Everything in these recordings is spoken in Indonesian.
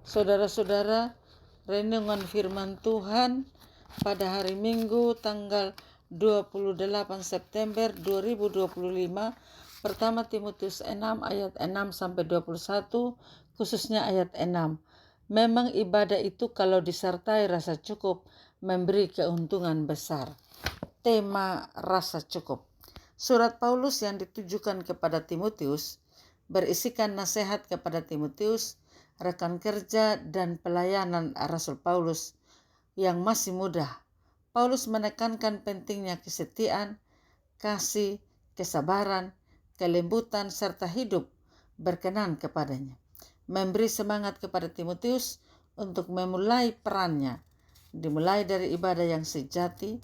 Saudara-saudara, renungan firman Tuhan pada hari Minggu tanggal 28 September 2025, pertama Timotius 6 ayat 6 sampai 21, khususnya ayat 6. Memang ibadah itu kalau disertai rasa cukup memberi keuntungan besar. Tema rasa cukup. Surat Paulus yang ditujukan kepada Timotius berisikan nasihat kepada Timotius, rekan kerja dan pelayanan Rasul Paulus yang masih muda. Paulus menekankan pentingnya kesetiaan, kasih, kesabaran, kelembutan, serta hidup berkenan kepadanya. Memberi semangat kepada Timotius untuk memulai perannya, dimulai dari ibadah yang sejati,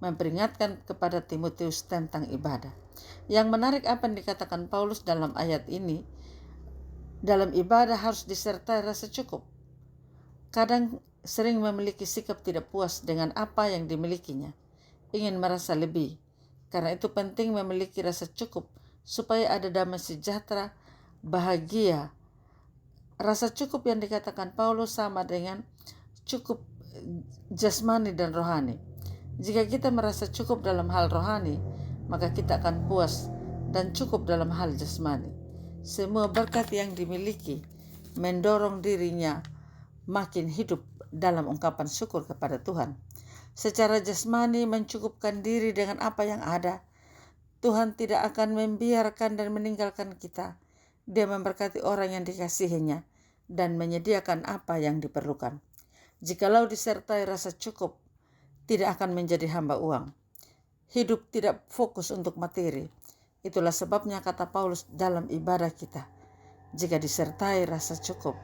memperingatkan kepada Timotius tentang ibadah. Yang menarik apa yang dikatakan Paulus dalam ayat ini, dalam ibadah harus disertai rasa cukup. Kadang sering memiliki sikap tidak puas dengan apa yang dimilikinya, ingin merasa lebih. Karena itu penting memiliki rasa cukup supaya ada damai sejahtera, bahagia. Rasa cukup yang dikatakan Paulus sama dengan cukup jasmani dan rohani. Jika kita merasa cukup dalam hal rohani, maka kita akan puas dan cukup dalam hal jasmani. Semua berkat yang dimiliki mendorong dirinya makin hidup dalam ungkapan syukur kepada Tuhan. Secara jasmani mencukupkan diri dengan apa yang ada. Tuhan tidak akan membiarkan dan meninggalkan kita. Dia memberkati orang yang dikasihinya dan menyediakan apa yang diperlukan. Jikalau disertai rasa cukup, tidak akan menjadi hamba uang. Hidup tidak fokus untuk materi. Itulah sebabnya kata Paulus dalam ibadah kita, jika disertai rasa cukup,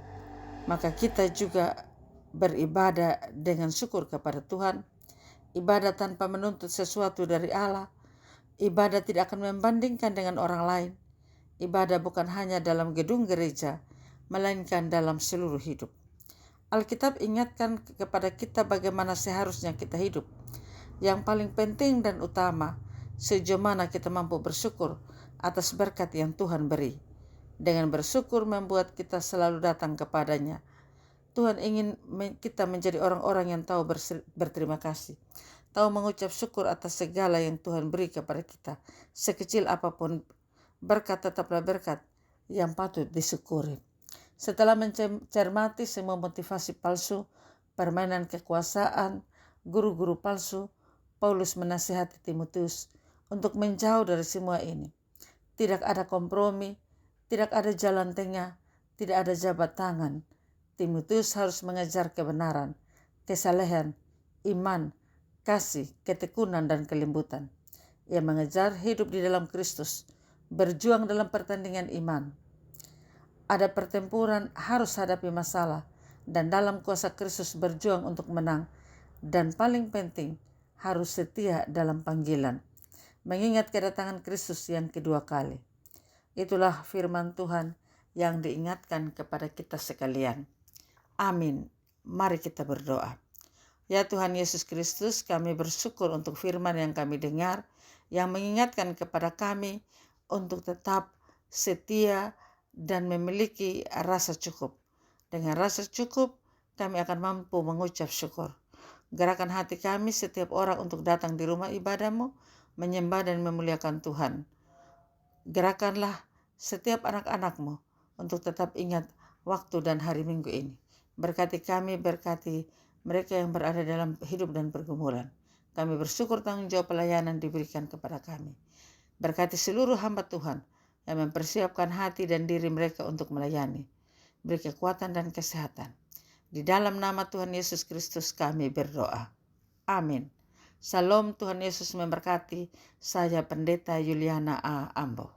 maka kita juga beribadah dengan syukur kepada Tuhan. Ibadah tanpa menuntut sesuatu dari Allah. Ibadah tidak akan membandingkan dengan orang lain. Ibadah bukan hanya dalam gedung gereja, melainkan dalam seluruh hidup. Alkitab ingatkan kepada kita bagaimana seharusnya kita hidup. Yang paling penting dan utama, sejauh mana kita mampu bersyukur atas berkat yang Tuhan beri. Dengan bersyukur membuat kita selalu datang kepadanya. Tuhan ingin kita menjadi orang-orang yang tahu berterima kasih. Tahu mengucap syukur atas segala yang Tuhan beri kepada kita. Sekecil apapun berkat tetaplah berkat yang patut disyukuri. Setelah mencermati semua motivasi palsu, permainan kekuasaan, guru-guru palsu, Paulus menasihati Timotius untuk menjauh dari semua ini. Tidak ada kompromi, tidak ada jalan tengah, tidak ada jabat tangan. Timotius harus mengejar kebenaran, kesalehan, iman, kasih, ketekunan, dan kelembutan. Ia mengejar hidup di dalam Kristus, berjuang dalam pertandingan iman. Ada pertempuran, harus hadapi masalah, dan dalam kuasa Kristus berjuang untuk menang. Dan paling penting, harus setia dalam panggilan, mengingat kedatangan Kristus yang kedua kali. Itulah firman Tuhan yang diingatkan kepada kita sekalian. Amin. Mari kita berdoa. Ya Tuhan Yesus Kristus, kami bersyukur untuk firman yang kami dengar, yang mengingatkan kepada kami untuk tetap setia dan memiliki rasa cukup. Dengan rasa cukup, kami akan mampu mengucap syukur. Gerakan hati kami setiap orang untuk datang di rumah ibadah-Mu, menyembah dan memuliakan Tuhan. Gerakanlah setiap anak-anak-Mu untuk tetap ingat waktu dan hari Minggu ini. Berkati kami, berkati mereka yang berada dalam hidup dan pergumulan. Kami bersyukur tanggung jawab pelayanan diberikan kepada kami. Berkati seluruh hamba Tuhan yang mempersiapkan hati dan diri mereka untuk melayani. Beri kekuatan dan kesehatan. Di dalam nama Tuhan Yesus Kristus kami berdoa. Amin. Salam, Tuhan Yesus memberkati. Saya Pendeta Yuliana A. Ambo.